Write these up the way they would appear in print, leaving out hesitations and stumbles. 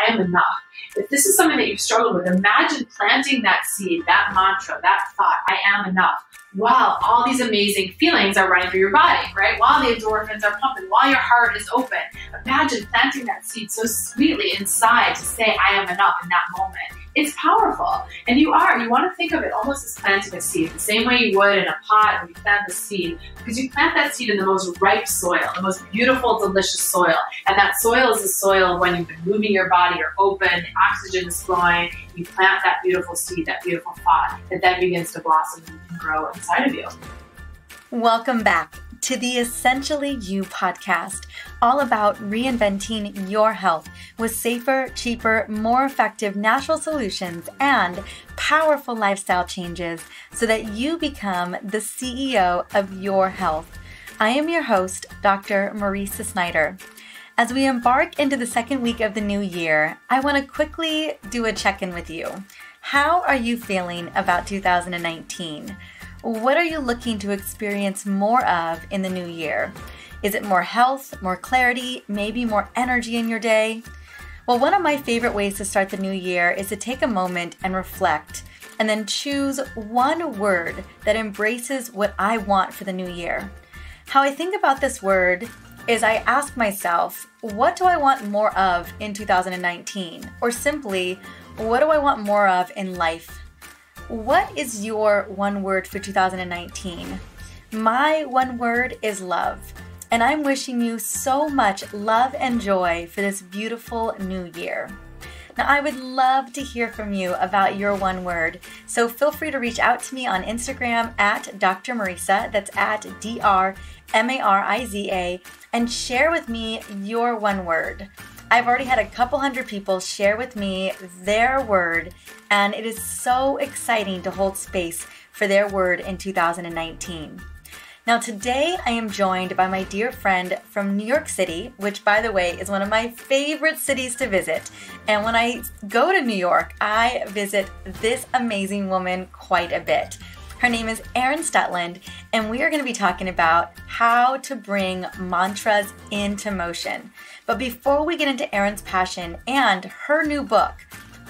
I am enough. If this is something that you've struggled with, imagine planting that seed, that mantra, that thought, I am enough, while all these amazing feelings are running through your body, right? While the endorphins are pumping, while your heart is open. Imagine planting that seed so sweetly inside to say, I am enough in that moment. It's powerful. And you want to think of it almost as planting a seed, the same way you would in a pot when you plant the seed, because you plant that seed in the most ripe soil, the most beautiful, delicious soil. And that soil is the soil when you've been moving your body, you're open, the oxygen is flowing, you plant that beautiful seed, that beautiful thought, that then begins to blossom and grow inside of you. Welcome back to the Essentially You podcast, all about reinventing your health with safer, cheaper, more effective natural solutions and powerful lifestyle changes so that you become the CEO of your health. I am your host, Dr. Marisa Snyder. As we embark into the second week of the new year, I want to quickly do a check-in with you. How are you feeling about 2019? What are you looking to experience more of in the new year? Is it more health, more clarity, maybe more energy in your day? Well, one of my favorite ways to start the new year is to take a moment and reflect, and then choose one word that embraces what I want for the new year. How I think about this word is I ask myself, what do I want more of in 2019? Or simply, what do I want more of in life? What is your one word for 2019? My one word is love, and I'm wishing you so much love and joy for this beautiful new year. Now, I would love to hear from you about your one word, so feel free to reach out to me on Instagram at Dr. Marisa, that's at DrMariza, and share with me your one word. I've already had a couple hundred people share with me their word, and it is so exciting to hold space for their word in 2019. Now today I am joined by my dear friend from New York City, which by the way is one of my favorite cities to visit. And when I go to New York, I visit this amazing woman quite a bit. Her name is Erin Stutland, and we are going to be talking about how to bring mantras into motion. But before we get into Erin's passion and her new book,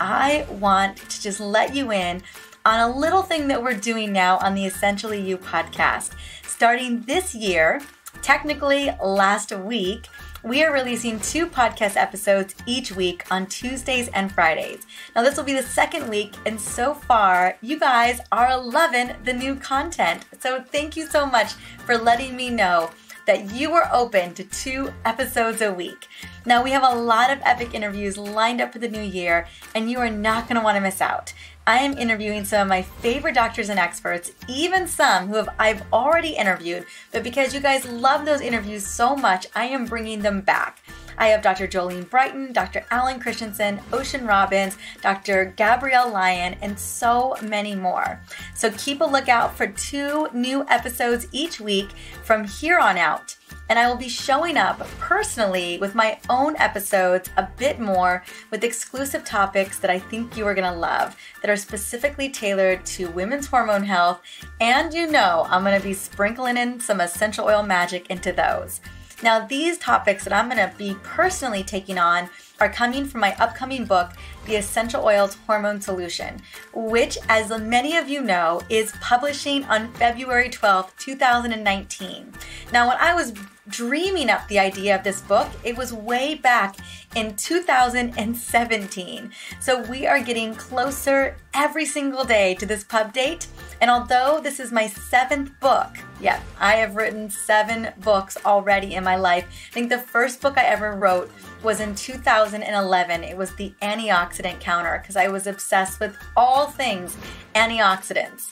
I want to just let you in on a little thing that we're doing now on the Essentially You podcast. Starting this year, technically last week, we are releasing 2 podcast episodes each week on Tuesdays and Fridays. Now this will be the second week, and so far you guys are loving the new content. So thank you so much for letting me know that you are open to 2 episodes a week. Now we have a lot of epic interviews lined up for the new year, and you are not going to want to miss out. I am interviewing some of my favorite doctors and experts, even some who I've already interviewed, but because you guys love those interviews so much, I am bringing them back. I have Dr. Jolene Brighton, Dr. Alan Christensen, Ocean Robbins, Dr. Gabrielle Lyon, and so many more. So keep a lookout for 2 new episodes each week from here on out. And I will be showing up personally with my own episodes a bit more with exclusive topics that I think you are going to love that are specifically tailored to women's hormone health. And you know I'm going to be sprinkling in some essential oil magic into those. Now, these topics that I'm going to be personally taking on are coming from my upcoming book, The Essential Oils Hormone Solution, which, as many of you know, is publishing on February 12th, 2019. Now, when I was dreaming up the idea of this book, it was way back in 2017. So we are getting closer every single day to this pub date. And although this is my 7th book, yeah, I have written 7 books already in my life. I think the first book I ever wrote was in 2011. It was The Antioxidant Counter, because I was obsessed with all things antioxidants.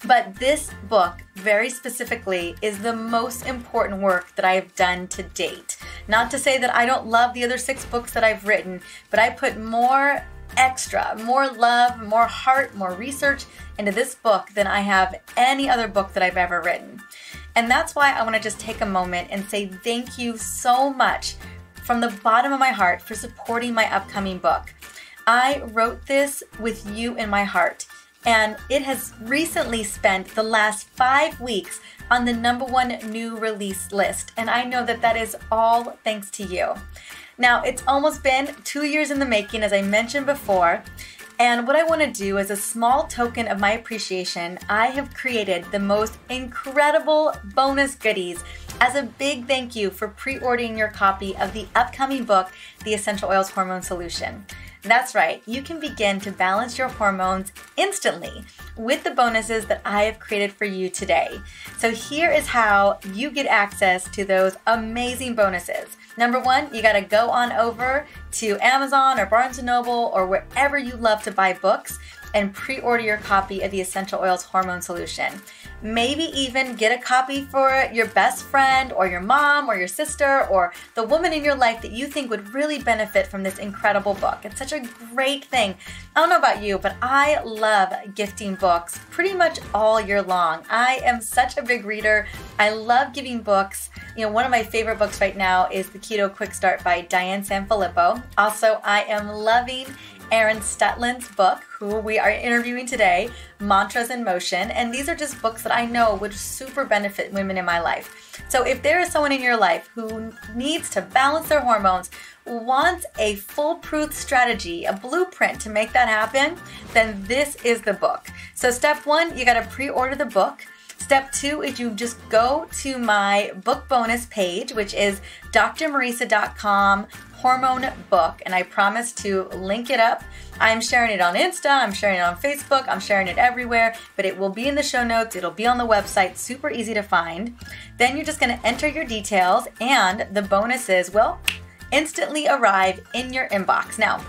But this book, very specifically, is the most important work that I have done to date. Not to say that I don't love the other 6 books that I've written, but I put more love, more heart, more research into this book than I have any other book that I've ever written. And that's why I want to just take a moment and say thank you so much from the bottom of my heart for supporting my upcoming book. I wrote this with you in my heart. and it has recently spent the last 5 weeks on the #1 new release list, and I know that that is all thanks to you. Now, it's almost been 2 years in the making, as I mentioned before, and what I want to do as a small token of my appreciation, I have created the most incredible bonus goodies as a big thank you for pre-ordering your copy of the upcoming book, The Essential Oils Hormone Solution. That's right, you can begin to balance your hormones instantly with the bonuses that I have created for you today. So here is how you get access to those amazing bonuses. Number one, you gotta go on over to Amazon or Barnes & Noble or wherever you love to buy books and pre-order your copy of the Essential Oils Hormone Solution. Maybe even get a copy for your best friend or your mom or your sister or the woman in your life that you think would really benefit from this incredible book. It's such a great thing. I don't know about you, but I love gifting books pretty much all year long. I am such a big reader. I love giving books. You know, one of my favorite books right now is The Keto Quick Start by Diane Sanfilippo. Also, I am loving Erin Stutland's book, who we are interviewing today, Mantras in Motion, and these are just books that I know would super benefit women in my life. So if there is someone in your life who needs to balance their hormones, wants a foolproof strategy, a blueprint to make that happen, then this is the book. So step one, you gotta pre-order the book. Step two is you just go to my book bonus page, which is drmarisa.com hormone book, and I promise to link it up. I'm sharing it on Insta, I'm sharing it on Facebook, I'm sharing it everywhere, but it will be in the show notes, it'll be on the website, super easy to find. Then you're just gonna enter your details and the bonuses will instantly arrive in your inbox. Now,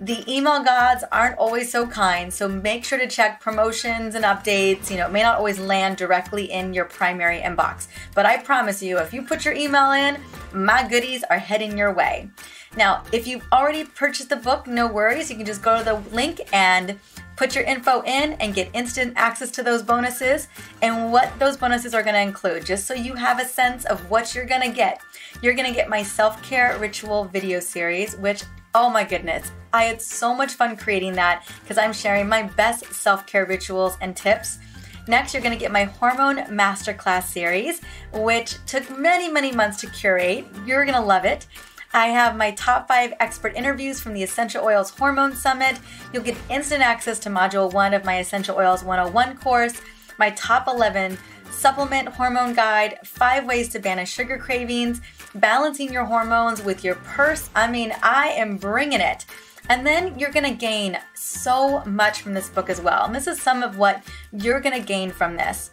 the email gods aren't always so kind, so make sure to check promotions and updates. You know, it may not always land directly in your primary inbox, but I promise you, if you put your email in, my goodies are heading your way. Now, if you've already purchased the book, no worries. You can just go to the link and put your info in and get instant access to those bonuses and what those bonuses are going to include, just so you have a sense of what you're going to get. You're going to get my self-care ritual video series, which, oh my goodness, I had so much fun creating that because I'm sharing my best self-care rituals and tips. Next, you're going to get my Hormone Masterclass series, which took many, many months to curate. You're going to love it. I have my top 5 expert interviews from the Essential Oils Hormone Summit. You'll get instant access to Module 1 of my Essential Oils 101 course, my top 11 supplement hormone guide, 5 ways to banish sugar cravings, balancing your hormones with your purse. I mean, I am bringing it. And then you're gonna gain so much from this book as well. And this is some of what you're gonna gain from this.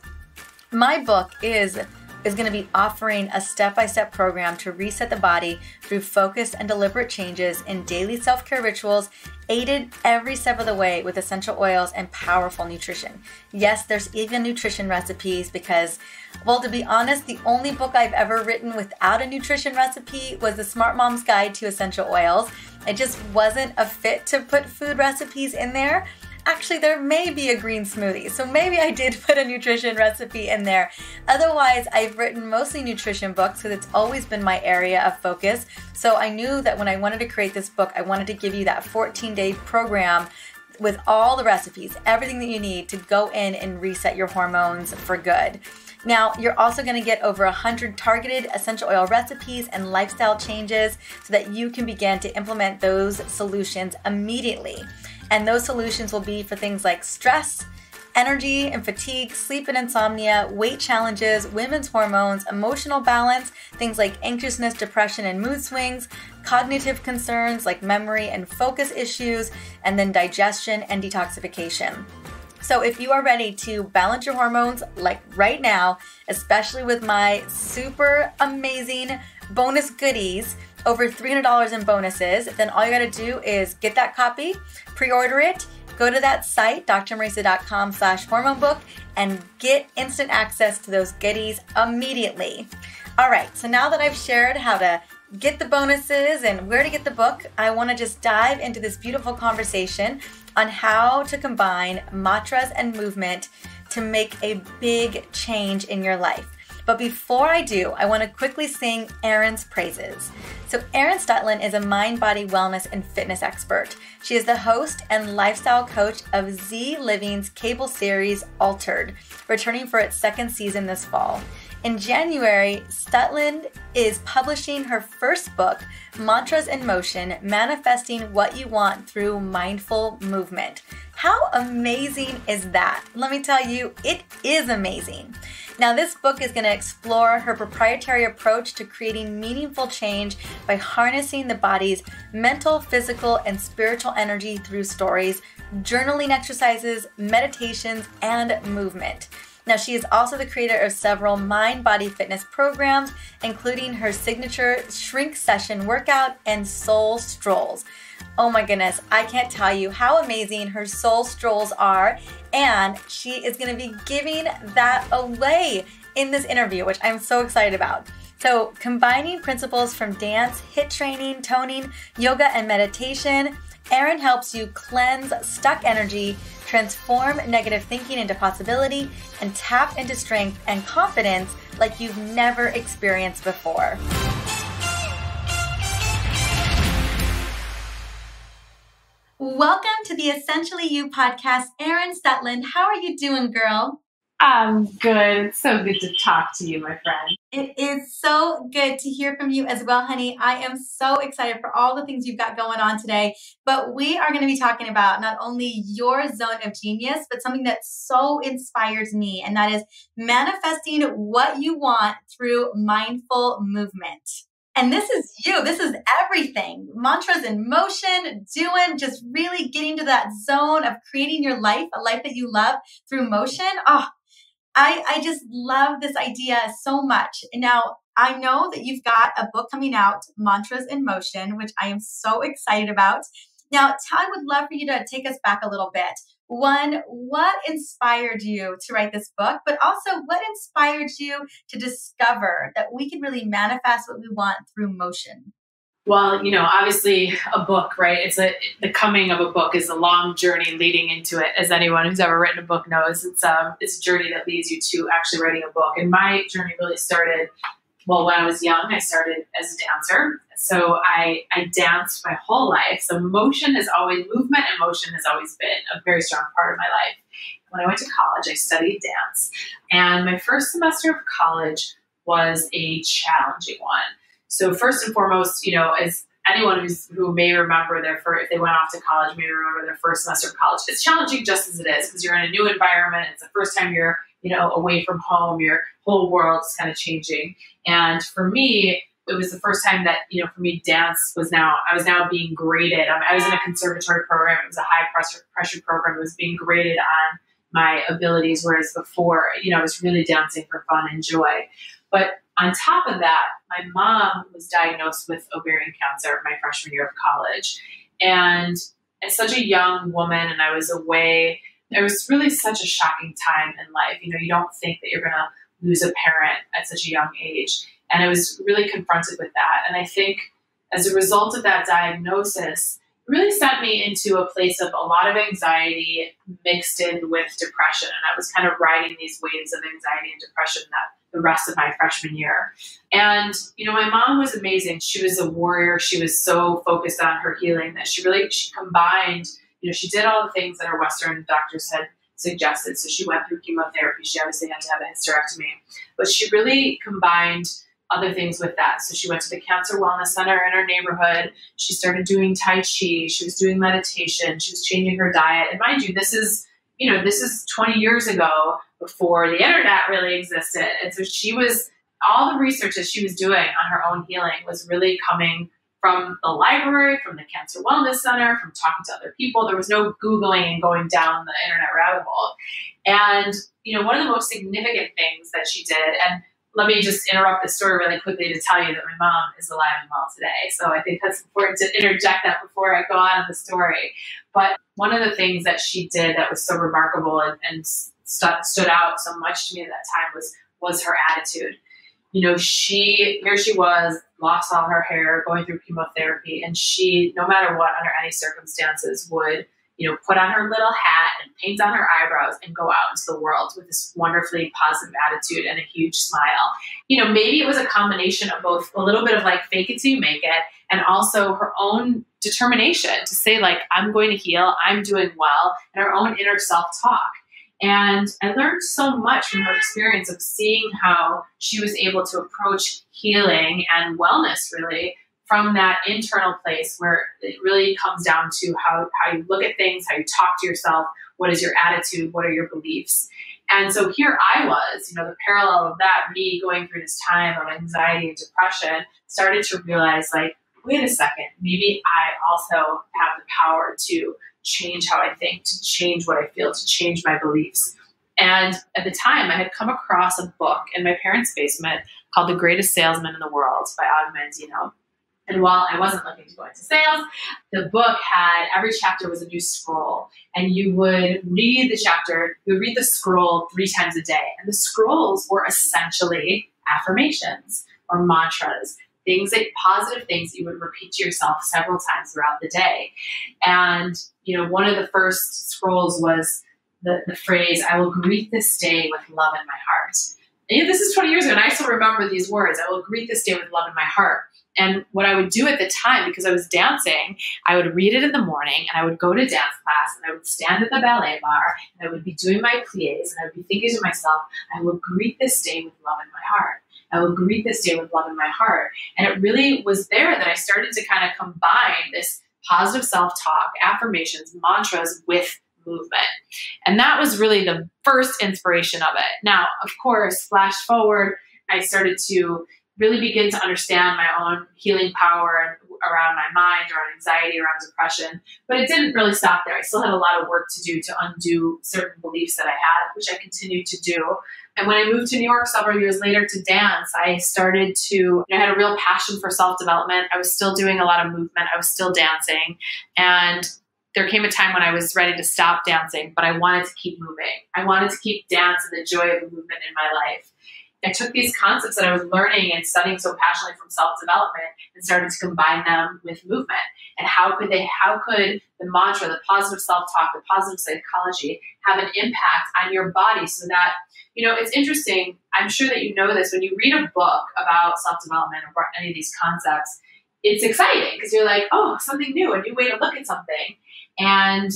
My book is going to be offering a step-by-step program to reset the body through focused and deliberate changes in daily self-care rituals, aided every step of the way with essential oils and powerful nutrition. Yes, there's even nutrition recipes because, well, to be honest, the only book I've ever written without a nutrition recipe was The Smart Mom's Guide to Essential Oils. It just wasn't a fit to put food recipes in there. Actually, there may be a green smoothie, so maybe I did put a nutrition recipe in there. Otherwise, I've written mostly nutrition books because it's always been my area of focus. So I knew that when I wanted to create this book, I wanted to give you that 14-day program with all the recipes, everything that you need to go in and reset your hormones for good. Now, you're also going to get over 100 targeted essential oil recipes and lifestyle changes so that you can begin to implement those solutions immediately. And those solutions will be for things like stress, energy and fatigue, sleep and insomnia, weight challenges, women's hormones, emotional balance, things like anxiousness, depression, and mood swings, cognitive concerns like memory and focus issues, and then digestion and detoxification. So if you are ready to balance your hormones like right now, especially with my super amazing bonus goodies, over $300 in bonuses, then all you gotta do is get that copy, pre-order it, go to that site, drmarisa.com/hormonebook, and get instant access to those goodies immediately. All right, so now that I've shared how to get the bonuses and where to get the book, I wanna just dive into this beautiful conversation on how to combine mantras and movement to make a big change in your life. But before I do, I want to quickly sing Erin's praises. So Erin Stutland is a mind, body, wellness, and fitness expert. She is the host and lifestyle coach of Z Living's cable series Altered, returning for its second season this fall. In January, Stutland is publishing her first book, Mantras in Motion, Manifesting What You Want Through Mindful Movement. How amazing is that? Let me tell you, it is amazing. Now, this book is going to explore her proprietary approach to creating meaningful change by harnessing the body's mental, physical, and spiritual energy through stories, journaling exercises, meditations, and movement. Now, she is also the creator of several mind-body fitness programs, including her signature Shrink Session workout and Soul Strolls. Oh my goodness, I can't tell you how amazing her Soul Strolls are, and she is going to be giving that away in this interview, which I'm so excited about. So, combining principles from dance, HIIT training, toning, yoga, and meditation, Erin helps you cleanse stuck energy, transform negative thinking into possibility, and tap into strength and confidence like you've never experienced before. Welcome to the Essentially You podcast. Erin Stutland, how are you doing, girl? I'm good. It's so good to talk to you, my friend. It is so good to hear from you as well, honey. I am so excited for all the things you've got going on today. But we are going to be talking about not only your zone of genius, but something that so inspires me, and that is manifesting what you want through mindful movement. And this is you. This is everything. Mantras in motion, just really getting to that zone of creating your life, a life that you love through motion. Oh, I just love this idea so much. Now, I know that you've got a book coming out, Mantras in Motion, which I am so excited about. Now, I would love for you to take us back a little bit. One, what inspired you to write this book, but also what inspired you to discover that we can really manifest what we want through motion? Well, obviously a book, right? The coming of a book is a long journey leading into it. As anyone who's ever written a book knows, it's a journey that leads you to actually writing a book. And my journey really started, when I was young. I started as a dancer. So I danced my whole life. So movement and motion has always been a very strong part of my life. When I went to college, I studied dance. And my first semester of college was a challenging one. So first and foremost, as anyone who may remember if they went off to college, may remember their first semester of college. It's challenging just as it is, because you're in a new environment. It's the first time you're, away from home. Your whole world's kind of changing. And for me, it was the first time that, for me, dance I was now being graded. I was in a conservatory program. It was a high pressure program. It was being graded on my abilities, whereas before, I was really dancing for fun and joy. But on top of that, my mom was diagnosed with ovarian cancer my freshman year of college. And as such a young woman, and I was away, it was really such a shocking time in life. You don't think that you're going to lose a parent at such a young age. And I was really confronted with that. And I think as a result of that diagnosis, it really sent me into a place of a lot of anxiety mixed in with depression. And I was kind of riding these waves of anxiety and depression the rest of my freshman year. And, my mom was amazing. She was a warrior. She was so focused on her healing that she combined, she did all the things that our Western doctors had suggested. So she went through chemotherapy. She obviously had to have a hysterectomy, but she really combined other things with that. So she went to the Cancer Wellness Center in her neighborhood. She started doing Tai Chi. She was doing meditation. She was changing her diet. And mind you, this is 20 years ago, before the internet really existed. And so all the research that she was doing on her own healing was really coming from the library, from the Cancer Wellness Center, from talking to other people. There was no Googling and going down the internet rabbit hole. And, one of the most significant things that she did, and let me just interrupt the story really quickly to tell you that my mom is alive and well today. So I think that's important to interject that before I go on in the story. But one of the things that she did that was so remarkable and stood out so much to me at that time was her attitude. Here she was, lost all her hair, going through chemotherapy, and she, no matter what, under any circumstances, would put on her little hat and paint on her eyebrows and go out into the world with this wonderfully positive attitude and a huge smile. Maybe it was a combination of both, a little bit of like fake it till you make it, and also her own determination to say like, I'm going to heal, I'm doing well, and her own inner self-talk. And I learned so much from her experience of seeing how she was able to approach healing and wellness really from that internal place where it really comes down to how you look at things, how you talk to yourself, what is your attitude, what are your beliefs. And so here I was, the parallel of that, me going through this time of anxiety and depression, started to realize like, wait a second, maybe I also have the power to change how I think, to change what I feel, to change my beliefs. And at the time, I had come across a book in my parents' basement called The Greatest Salesman in the World by Og Mandino. And while I wasn't looking to go into sales, the book had, every chapter was a new scroll. And you would read the chapter, you would read the scroll 3 times a day. And the scrolls were essentially affirmations or mantras, positive things that you would repeat to yourself several times throughout the day. And, one of the first scrolls was the phrase, I will greet this day with love in my heart. And this is 20 years ago, and I still remember these words, I will greet this day with love in my heart. And what I would do at the time, because I was dancing, I would read it in the morning, and I would go to dance class, and I would stand at the ballet bar, and I would be doing my pliés, and I would be thinking to myself, I will greet this day with love in my heart. I will greet this day with love in my heart. And it really was there that I started to kind of combine this positive self-talk, affirmations, mantras with movement. And that was really the first inspiration of it. Now, of course, flash forward, I started to really begin to understand my own healing power around my mind, around anxiety, around depression. But it didn't really stop there. I still had a lot of work to do to undo certain beliefs that I had, which I continued to do. And when I moved to New York several years later to dance, I started to, I had a real passion for self-development. I was still doing a lot of movement. I was still dancing. And there came a time when I was ready to stop dancing, but I wanted to keep moving. I wanted to keep dance and the joy of the movement in my life. I took these concepts that I was learning and studying so passionately from self-development and started to combine them with movement. And how could the mantra, the positive self-talk, the positive psychology have an impact on your body so that, it's interesting. I'm sure that you know this. When you read a book about self-development or any of these concepts, it's exciting because you're like, oh, something new, a new way to look at something. And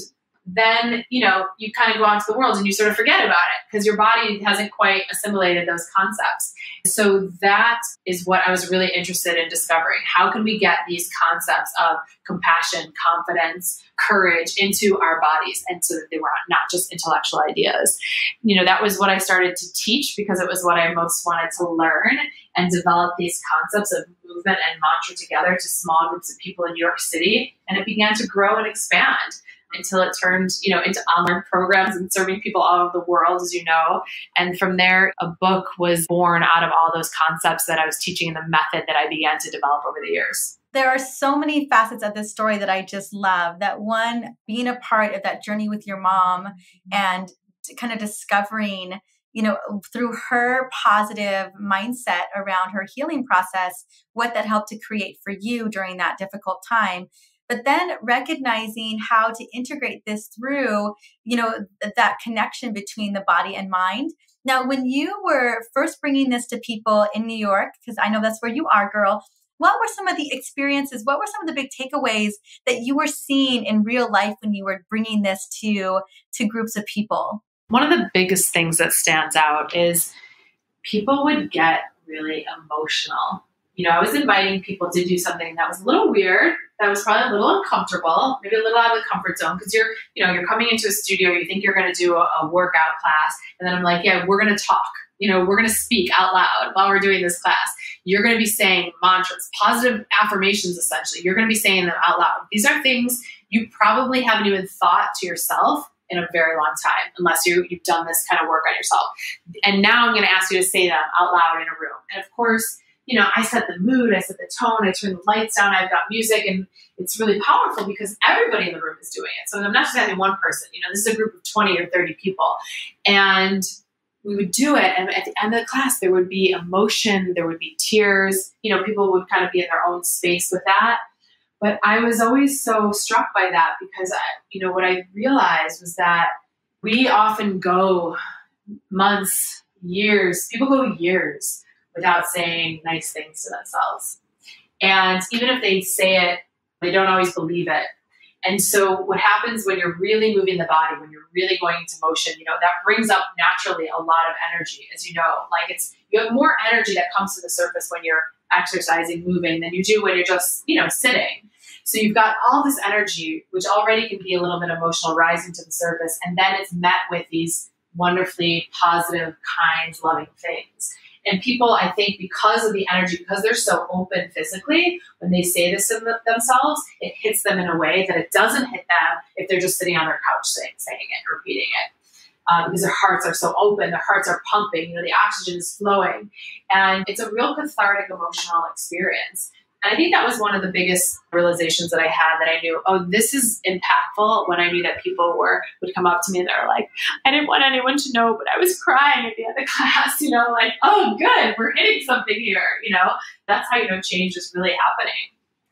then, you kind of go out into the world and you sort of forget about it because your body hasn't quite assimilated those concepts. So that is what I was really interested in discovering. How can we get these concepts of compassion, confidence, courage into our bodies, and so that they were not just intellectual ideas? That was what I started to teach because it was what I most wanted to learn and develop these concepts of movement and mantra together to small groups of people in New York City. And it began to grow and expand until it turned, into online programs and serving people all over the world, as you know. And from there, a book was born out of all those concepts that I was teaching and the method that I began to develop over the years. There are so many facets of this story that I just love. That one, being a part of that journey with your mom and kind of discovering, through her positive mindset around her healing process, what that helped to create for you during that difficult time. But then recognizing how to integrate this through, that connection between the body and mind. Now, when you were first bringing this to people in New York, because I know that's where you are, girl, what were some of the experiences? What were some of the big takeaways that you were seeing in real life when you were bringing this to groups of people? One of the biggest things that stands out is people would get really emotional. I was inviting people to do something that was a little weird, that was probably a little uncomfortable, maybe a little out of the comfort zone, because you're coming into a studio, you think you're going to do a workout class, and then I'm like, yeah, we're going to talk. We're going to speak out loud while we're doing this class. You're going to be saying mantras, positive affirmations, essentially. You're going to be saying them out loud. These are things you probably haven't even thought to yourself in a very long time, unless you've done this kind of work on yourself. And now I'm going to ask you to say them out loud in a room. And of course, I set the mood, I set the tone, I turn the lights down, I've got music, and it's really powerful because everybody in the room is doing it. So I'm not just having one person, this is a group of 20 or 30 people. And we would do it, and at the end of the class, there would be emotion, there would be tears, people would kind of be in their own space with that. But I was always so struck by that because what I realized was that we often go months, years, people go years without saying nice things to themselves. And even if they say it, they don't always believe it. And so what happens when you're really moving the body, when you're really going into motion, that brings up naturally a lot of energy, as you know. Like you have more energy that comes to the surface when you're exercising, moving, than you do when you're just, sitting. So you've got all this energy, which already can be a little bit emotional, rising to the surface. And then it's met with these wonderfully positive, kind, loving things. And people, I think, because of the energy, because they're so open physically, when they say this to themselves, it hits them in a way that it doesn't hit them if they're just sitting on their couch saying it, repeating it. Because their hearts are so open, their hearts are pumping, the oxygen is flowing. And it's a real cathartic emotional experience. And I think that was one of the biggest realizations that I had, that I knew, oh, this is impactful, when I knew that people would come up to me and they were like, I didn't want anyone to know, but I was crying at the end of class, like, oh, good, we're hitting something here, That's how change is really happening.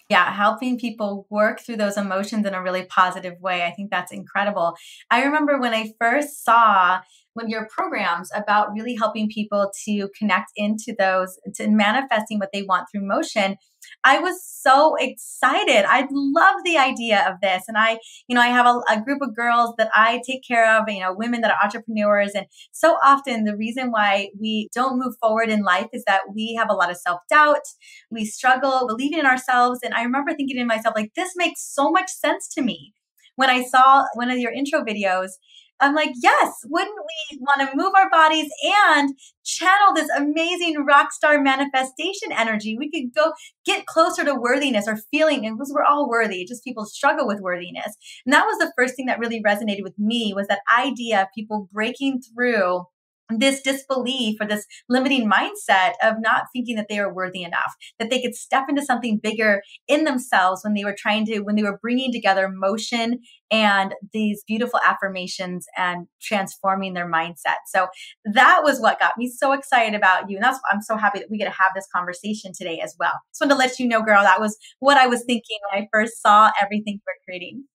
Yeah, helping people work through those emotions in a really positive way. I think that's incredible. I remember when I first saw your programs about really helping people to connect into those, to manifesting what they want through motion, I was so excited. I love the idea of this. And I have a group of girls that I take care of, women that are entrepreneurs. And so often the reason why we don't move forward in life is that we have a lot of self-doubt. We struggle believing in ourselves. And I remember thinking to myself, like, this makes so much sense to me. When I saw one of your intro videos, I'm like, yes, wouldn't we want to move our bodies and channel this amazing rock star manifestation energy? We could go get closer to worthiness, or feeling, because we're all worthy. Just people struggle with worthiness. And that was the first thing that really resonated with me, was that idea of people breaking through this disbelief or this limiting mindset of not thinking that they are worthy enough, that they could step into something bigger in themselves when they were bringing together motion and these beautiful affirmations and transforming their mindset. So that was what got me so excited about you. And I'm so happy that we get to have this conversation today as well. Just wanted to let you know, girl, that was what I was thinking when I first saw everything we're creating.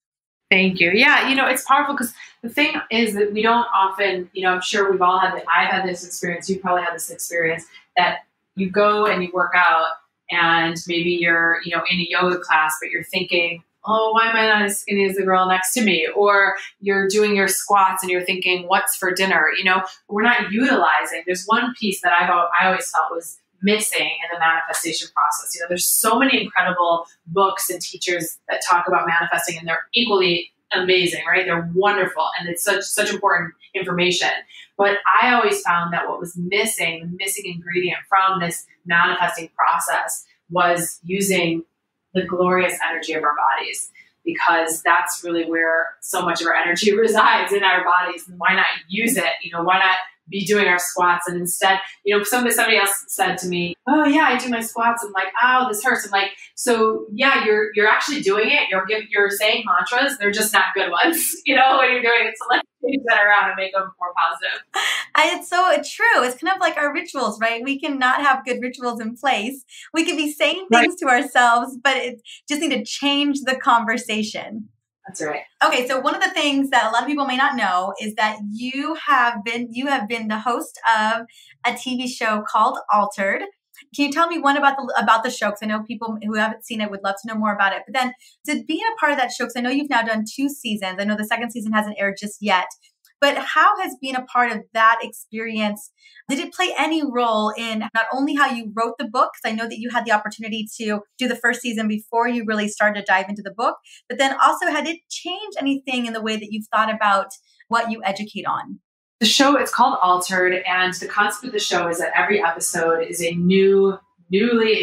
Thank you. Yeah, it's powerful, because the thing is that we don't often, I'm sure I've had this experience, you probably had this experience, that you go and you work out and maybe you're, in a yoga class, but you're thinking, oh, why am I not as skinny as the girl next to me? Or you're doing your squats and you're thinking, what's for dinner? We're not utilizing. There's one piece that I always felt was missing in the manifestation process. There's so many incredible books and teachers that talk about manifesting, and they're equally amazing, right? They're wonderful, and it's such important information. But I always found that what was missing, the missing ingredient from this manifesting process, was using the glorious energy of our bodies, because that's really where so much of our energy resides, in our bodies. And why not use it? Why not be doing our squats? And instead, somebody else said to me, oh yeah, I do my squats. I'm like, oh, this hurts. I'm like, so yeah, you're actually doing it. You're saying mantras. They're just not good ones, when you're doing it. So let's change that around and make them more positive. It's so true. It's kind of like our rituals, right? We cannot have good rituals in place. We can be saying things to ourselves, but it just need to change the conversation. That's right. Okay, so one of the things that a lot of people may not know is that you have been the host of a TV show called Altered. Can you tell me about the show? Because I know people who haven't seen it would love to know more about it. But then, to being a part of that show, because I know you've now done 2 seasons. I know the second season hasn't aired just yet. But how has being a part of that experience, did it play any role in not only how you wrote the book? Because I know that you had the opportunity to do the first season before you really started to dive into the book. But then also, had it changed anything in the way that you've thought about what you educate on? The show, it's called Altered, and the concept of the show is that every episode is a newly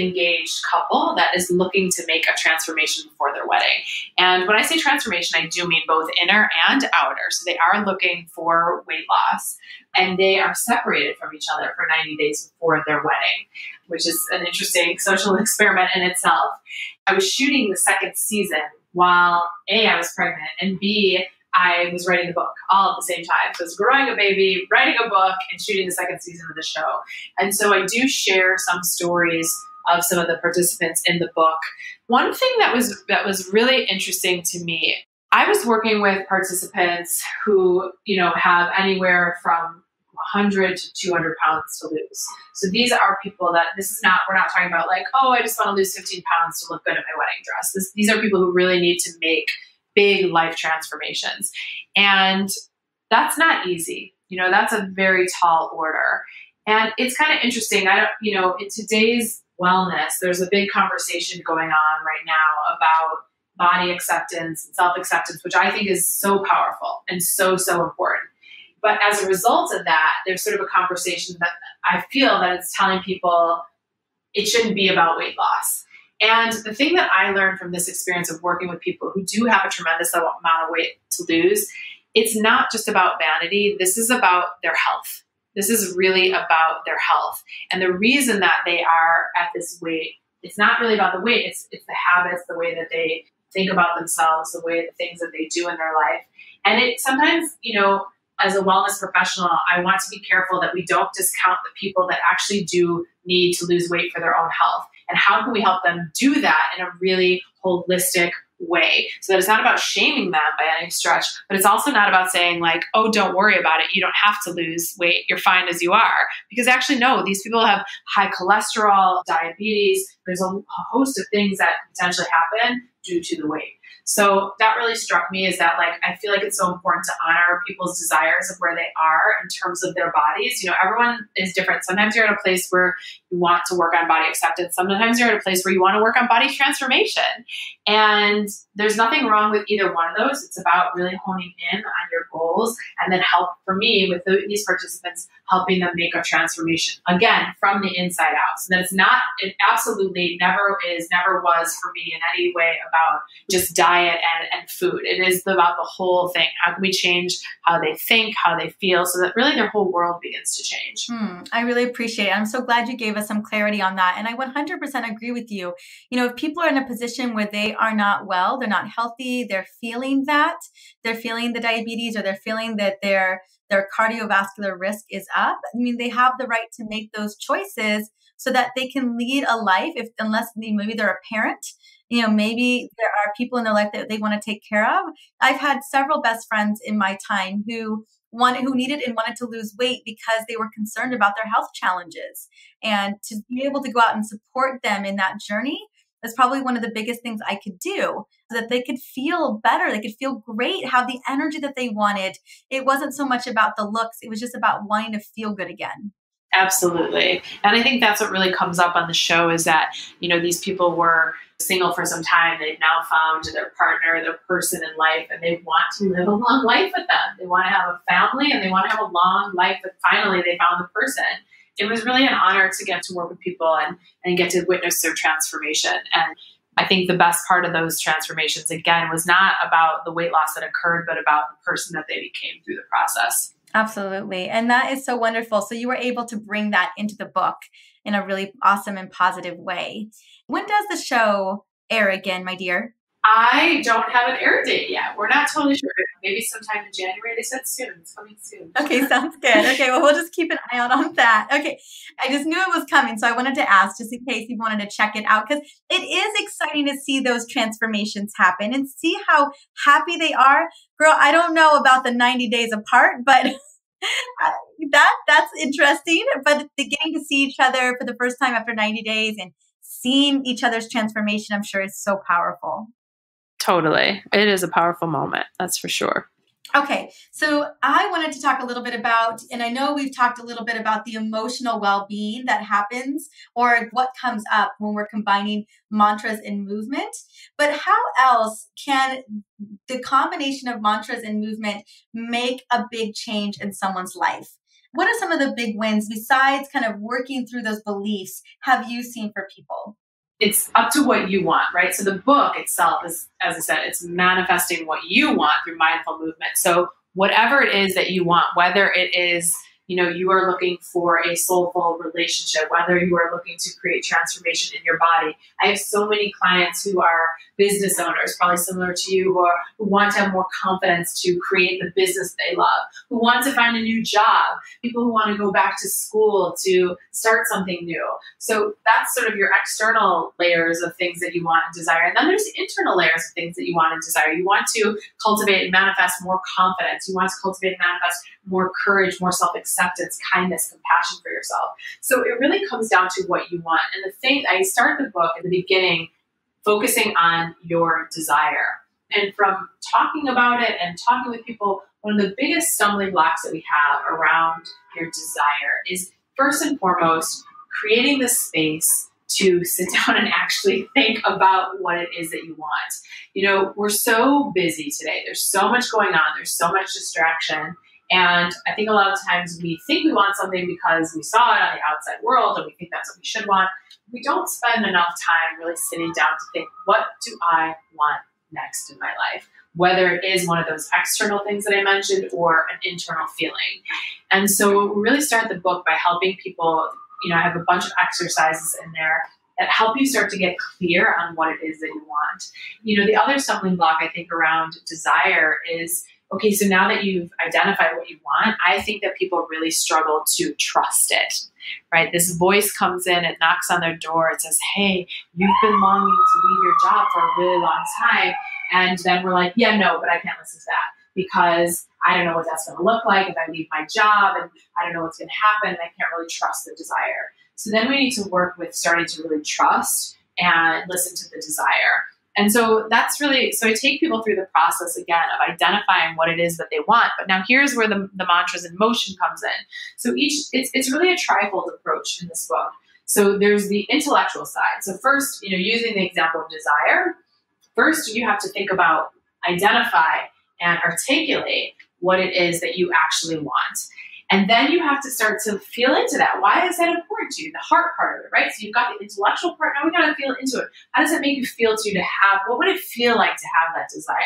engaged couple that is looking to make a transformation before their wedding. And when I say transformation, I do mean both inner and outer. So they are looking for weight loss, and they are separated from each other for 90 days before their wedding, which is an interesting social experiment in itself. I was shooting the second season while A, I was pregnant, and B, I was writing the book all at the same time. So I was growing a baby, writing a book, and shooting the second season of the show. And so I do share some stories of some of the participants in the book. One thing that was really interesting to me, I was working with participants who, have anywhere from 100 to 200 pounds to lose. So these are people that we're not talking about like, oh, I just want to lose 15 pounds to look good in my wedding dress. These are people who really need to make big life transformations. And that's not easy. That's a very tall order. And it's kind of interesting. In today's wellness, there's a big conversation going on right now about body acceptance and self-acceptance, which I think is so powerful and so, so important. But as a result of that, there's sort of a conversation that I feel that it's telling people it shouldn't be about weight loss. And the thing that I learned from this experience of working with people who do have a tremendous amount of weight to lose, it's not just about vanity. This is about their health. This is really about their health. And the reason that they are at this weight, it's not really about the weight. It's the habits, the way that they think about themselves, the things that they do in their life. And it sometimes, as a wellness professional, I want to be careful that we don't discount the people that actually do need to lose weight for their own health. And how can we help them do that in a really holistic way? So that it's not about shaming them by any stretch, but it's also not about saying like, oh, don't worry about it. You don't have to lose weight. You're fine as you are. Because actually, no, these people have high cholesterol, diabetes. There's a host of things that potentially happen due to the weight. So that really struck me is that I feel like it's so important to honor people's desires of where they are in terms of their bodies. Everyone is different. Sometimes you're at a place where you want to work on body acceptance. Sometimes you're at a place where you want to work on body transformation. And there's nothing wrong with either one of those. It's about really honing in on your goals and then help, for me, with these participants, helping them make a transformation, again, from the inside out. So that it absolutely never was for me in any way about just diet and food. It is about the whole thing. How can we change how they think, how they feel, so that really their whole world begins to change? I really appreciate it. I'm so glad you gave us some clarity on that. And I 100% agree with you. If people are in a position where they are not well, they're not healthy, they're feeling the diabetes, or they're feeling that their cardiovascular risk is up. They have the right to make those choices so that they can lead a life, unless maybe they're a parent, maybe there are people in their life that they want to take care of. I've had several best friends in my time who needed and wanted to lose weight because they were concerned about their health challenges. And to be able to go out and support them in that journey is probably one of the biggest things I could do, so that they could feel better. They could feel great, have the energy that they wanted. It wasn't so much about the looks. It was just about wanting to feel good again. Absolutely. And I think that's what really comes up on the show is that, these people were single for some time. They've now found their partner, their person in life, and they want to live a long life with them. They want to have a family and they want to have a long life, but finally they found the person. It was really an honor to get to work with people and get to witness their transformation. And I think the best part of those transformations, again, was not about the weight loss that occurred, but about the person that they became through the process. Absolutely. And that is so wonderful. So you were able to bring that into the book in a really awesome and positive way. When does the show air again, my dear? I don't have an air date yet. We're not totally sure. Maybe sometime in January. They said soon. It's coming soon. Okay, sounds good. Okay, well, we'll just keep an eye out on that. Okay, I just knew it was coming, so I wanted to ask just in case you wanted to check it out, because it is exciting to see those transformations happen and see how happy they are. Girl, I don't know about the 90 days apart, but that's interesting. But getting to see each other for the first time after 90 days and seeing each other's transformation, I'm sure is so powerful. Totally. It is a powerful moment. That's for sure. Okay. So I wanted to talk a little bit about, and I know we've talked a little bit about the emotional well-being that happens or what comes up when we're combining mantras and movement, but how else can the combination of mantras and movement make a big change in someone's life? What are some of the big wins besides kind of working through those beliefs have you seen for people? It's up to what you want, right? So the book itself is, as I said, it's manifesting what you want through mindful movement. So whatever it is that you want, whether it is, you are looking for a soulful relationship, whether you are looking to create transformation in your body. I have so many clients who are business owners, probably similar to you, who want to have more confidence to create the business they love, who want to find a new job, people who want to go back to school to start something new. So that's sort of your external layers of things that you want and desire. And then there's the internal layers of things that you want and desire. You want to cultivate and manifest more confidence. You want to cultivate and manifest more courage, more self-acceptance, kindness, compassion for yourself. So it really comes down to what you want. And the thing, I start the book at the beginning focusing on your desire. And from talking about it and talking with people, one of the biggest stumbling blocks that we have around your desire is, first and foremost, creating the space to sit down and actually think about what it is that you want. We're so busy today. There's so much going on. There's so much distraction. And I think a lot of times we think we want something because we saw it on the outside world and we think that's what we should want. We don't spend enough time really sitting down to think, what do I want next in my life? Whether it is one of those external things that I mentioned or an internal feeling. And so we really start the book by helping people, I have a bunch of exercises in there that help you start to get clear on what it is that you want. The other stumbling block I think around desire is, okay, so now that you've identified what you want, I think that people really struggle to trust it, right? This voice comes in, it knocks on their door, it says, hey, you've been longing to leave your job for a really long time. And then we're like, yeah, no, but I can't listen to that because I don't know what that's going to look like if I leave my job, and I don't know what's going to happen, and I can't really trust the desire. So then we need to work with starting to really trust and listen to the desire. And so that's really, so I take people through the process again of identifying what it is that they want. But now here's where the mantras in motion comes in. So it's really a trifold approach in this book. So there's the intellectual side. So first, using the example of desire, first you have to think about, identify, and articulate what it is that you actually want. And then you have to start to feel into that. Why is that important to you? The heart part of it, right? So you've got the intellectual part. Now we got to feel into it. How does it make you feel to you to have, what would it feel like to have that desire?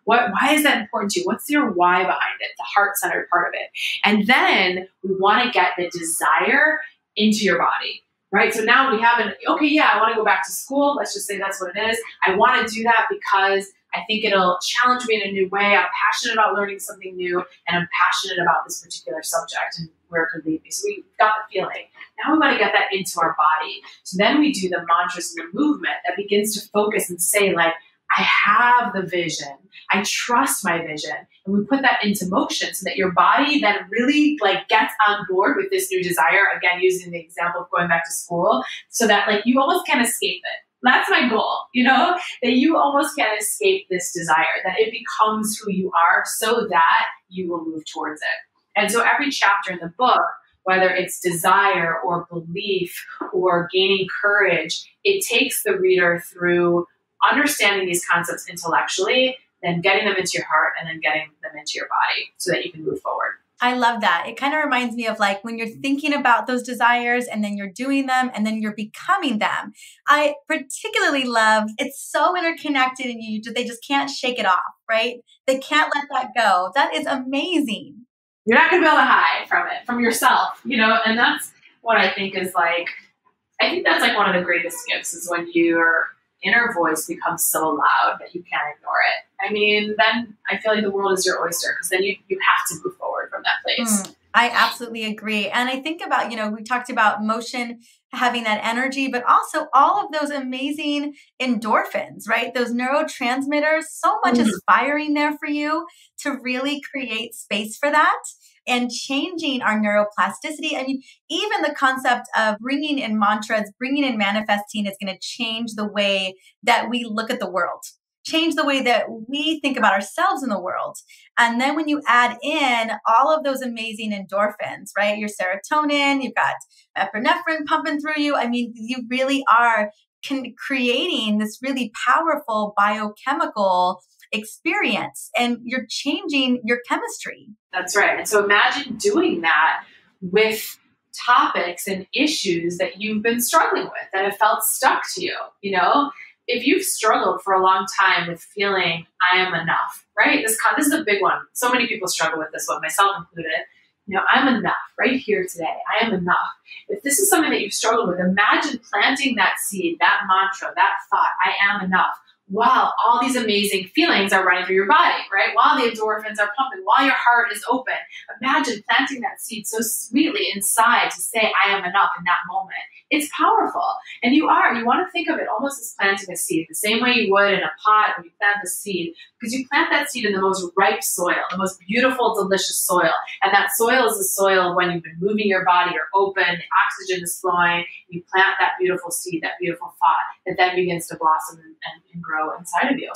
Why is that important to you? What's your why behind it? The heart-centered part of it. And then we want to get the desire into your body, right? So now we have okay, yeah, I want to go back to school. Let's just say that's what it is. I want to do that because I think it'll challenge me in a new way. I'm passionate about learning something new, and I'm passionate about this particular subject and where it could lead me. So we've got the feeling. Now we want to get that into our body. So then we do the mantras and the movement that begins to focus and say, like, I have the vision. I trust my vision. And we put that into motion so that your body then really gets on board with this new desire. Again, using the example of going back to school, so that you almost can't escape it. That's my goal, that you almost can't escape this desire, that it becomes who you are so that you will move towards it. And so every chapter in the book, whether it's desire or belief or gaining courage, it takes the reader through understanding these concepts intellectually, then getting them into your heart, and then getting them into your body so that you can move forward. I love that. It kind of reminds me of when you're thinking about those desires and then you're doing them and then you're becoming them. I particularly love, it's so interconnected and they just can't shake it off, right? They can't let that go. That is amazing. You're not going to be able to hide from it, from yourself, and that's what I think is I think that's one of the greatest gifts is when your inner voice becomes so loud that you can't ignore it. I mean, then I feel like the world is your oyster because then you have to move forward from that place. I absolutely agree. And I think about, we talked about motion having that energy, but also all of those amazing endorphins, right? Those neurotransmitters, so much is firing there for you to really create space for that and changing our neuroplasticity. I mean, even the concept of bringing in mantras, bringing in manifesting is going to change the way that we look at the world, change the way that we think about ourselves in the world. And then when you add in all of those amazing endorphins, right? Your serotonin, you've got epinephrine pumping through you. I mean, you really are creating this really powerful biochemical experience and you're changing your chemistry. That's right. And so imagine doing that with topics and issues that you've been struggling with that have felt stuck to you, If you've struggled for a long time with feeling I am enough, right? This is a big one. So many people struggle with this one, myself included. I'm enough right here today. I am enough. If this is something that you've struggled with, imagine planting that seed, that mantra, that thought, I am enough, while all these amazing feelings are running through your body, right? While the endorphins are pumping, while your heart is open. Imagine planting that seed so sweetly inside to say, I am enough in that moment. It's powerful. And you want to think of it almost as planting a seed, the same way you would in a pot when you plant the seed, because you plant that seed in the most ripe soil, the most beautiful, delicious soil. And that soil is the soil when you've been moving your body, you're open, the oxygen is flowing, you plant that beautiful seed, that beautiful thought that then begins to blossom and grow inside of you.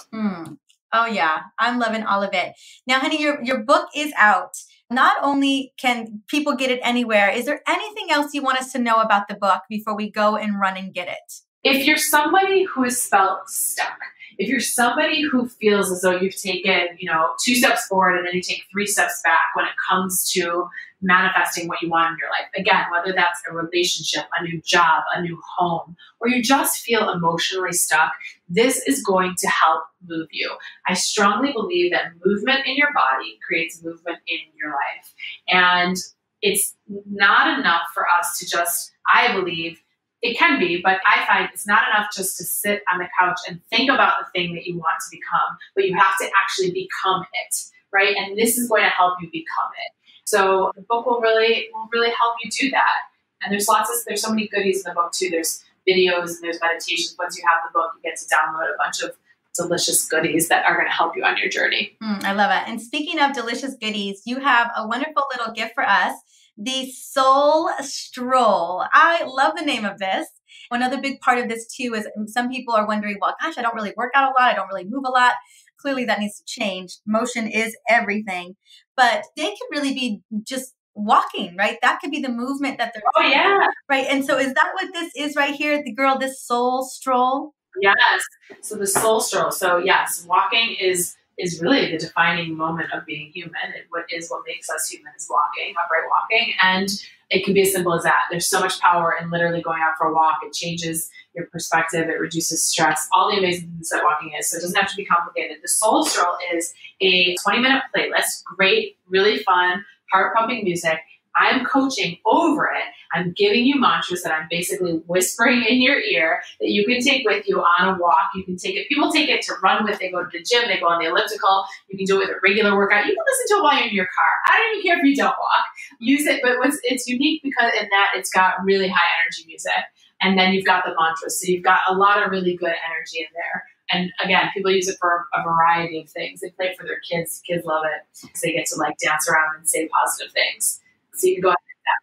Oh yeah, I'm loving all of it. Now, honey, your book is out. Not only can people get it anywhere, is there anything else you want us to know about the book before we go and run and get it? If you're somebody who is felt stuck, if you're somebody who feels as though you've taken, 2 steps forward and then you take 3 steps back when it comes to manifesting what you want in your life, again, whether that's a relationship, a new job, a new home, or you just feel emotionally stuck, this is going to help move you. I strongly believe that movement in your body creates movement in your life. And it's not enough for us to just, I believe, it can be, but I find it's not enough just to sit on the couch and think about the thing that you want to become, but you have to actually become it, right? And this is going to help you become it. So the book will really help you do that. And there's so many goodies in the book too. There's videos and there's meditations. Once you have the book, you get to download a bunch of delicious goodies that are going to help you on your journey. I love it. And speaking of delicious goodies, you have a wonderful little gift for us, the Soul Stroll. I love the name of this. Another big part of this too is some people are wondering, well, gosh, I don't really work out a lot. I don't really move a lot. Clearly that needs to change. Motion is everything, but they could really be just walking, right? That could be the movement that they're doing, yeah. Right. And so is that what this is right here? This Soul Stroll? Yes. So the Soul Stroll. So yes, walking is really the defining moment of being human. What makes us human is walking, upright walking. And it can be as simple as that. There's so much power in literally going out for a walk. It changes your perspective. It reduces stress. All the amazing things that walking is. So it doesn't have to be complicated. The Soul Stroll is a 20-minute playlist. Great, really fun, heart-pumping music. I'm coaching over it. I'm giving you mantras that I'm basically whispering in your ear that you can take with you on a walk. You can take it. People take it to run with. They go to the gym. They go on the elliptical. You can do it with a regular workout. You can listen to it while you're in your car. I don't even care if you don't walk. Use it. But it's unique because in that it's got really high energy music. And then you've got the mantras. So you've got a lot of really good energy in there. And again, people use it for a variety of things. They play it for their kids. Kids love it because they get to dance around and say positive things. So you can go ahead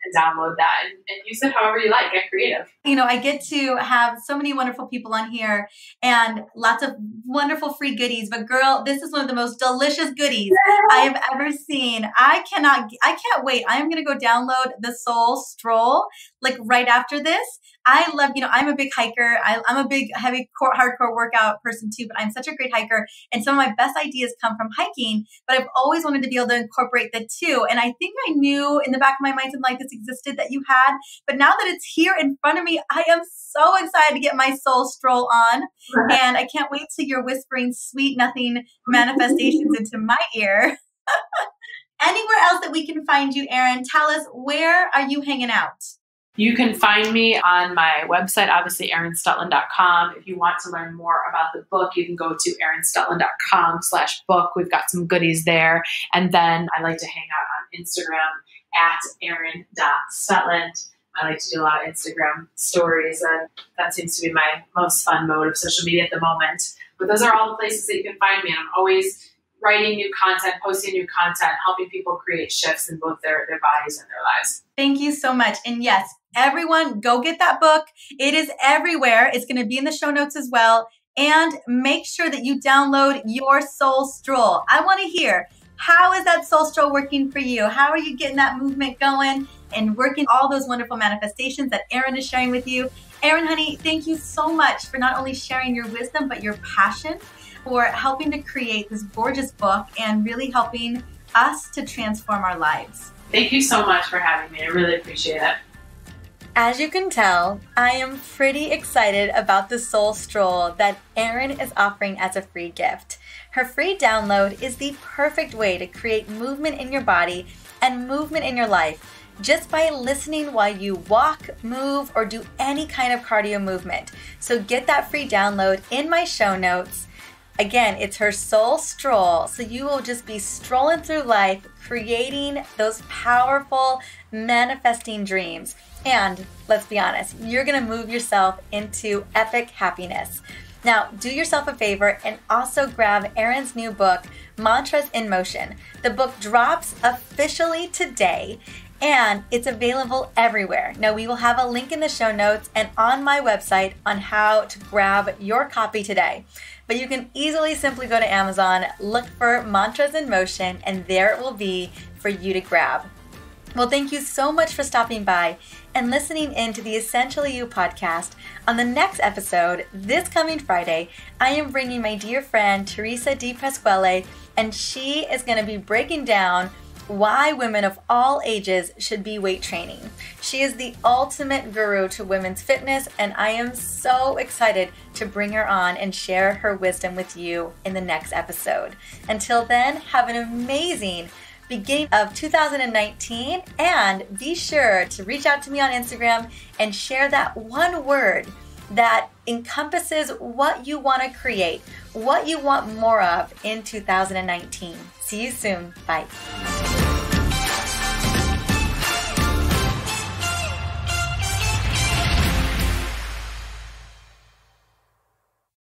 and download that and use it however you like. Get creative. I get to have so many wonderful people on here and lots of wonderful free goodies. But girl, this is one of the most delicious goodies I have ever seen. I can't wait. I am going to go download the Soul Stroll right after this. I love, I'm a big hiker. I'm a big, heavy, hardcore workout person too, but I'm such a great hiker. And some of my best ideas come from hiking, but I've always wanted to be able to incorporate the two. And I think I knew in the back of my mind something like this existed that you had, but now that it's here in front of me, I am so excited to get my Soul Stroll on. And I can't wait till you're whispering sweet nothing manifestations into my ear. Anywhere else that we can find you, Erin, tell us, where are you hanging out? You can find me on my website, obviously, erinstutland.com. If you want to learn more about the book, you can go to erinstutland.com/book. We've got some goodies there. And then I like to hang out on Instagram at erin.stutland. I like to do a lot of Instagram stories. And that seems to be my most fun mode of social media at the moment. But those are all the places that you can find me. And I'm always writing new content, posting new content, helping people create shifts in both their bodies and their lives. Thank you so much. And yes, everyone, go get that book. It is everywhere. It's going to be in the show notes as well. And make sure that you download your Soul Stroll. I want to hear, how is that Soul Stroll working for you? How are you getting that movement going and working all those wonderful manifestations that Erin is sharing with you? Erin, honey, thank you so much for not only sharing your wisdom, but your passion for helping to create this gorgeous book and really helping us to transform our lives. Thank you so much for having me. I really appreciate it. As you can tell, I am pretty excited about the Soul Stroll that Erin is offering as a free gift. Her free download is the perfect way to create movement in your body and movement in your life just by listening while you walk, move, or do any kind of cardio movement. So get that free download in my show notes. Again, it's her Soul Stroll, so you will just be strolling through life, creating those powerful, manifesting dreams. And let's be honest, you're gonna move yourself into epic happiness. Now, do yourself a favor and also grab Erin's new book, Mantras in Motion. The book drops officially today, and it's available everywhere. Now, we will have a link in the show notes and on my website on how to grab your copy today. But you can easily simply go to Amazon, look for Mantras in Motion, and there it will be for you to grab. Well, thank you so much for stopping by and listening in to the Essentially You podcast. On the next episode, this coming Friday, I am bringing my dear friend Teresa Di Pasquale, and she is going to be breaking down why women of all ages should be weight training. She is the ultimate guru to women's fitness, and I am so excited to bring her on and share her wisdom with you in the next episode. Until then, have an amazing beginning of 2019, and be sure to reach out to me on Instagram and share that one word that encompasses what you want to create, what you want more of in 2019. See you soon. Bye.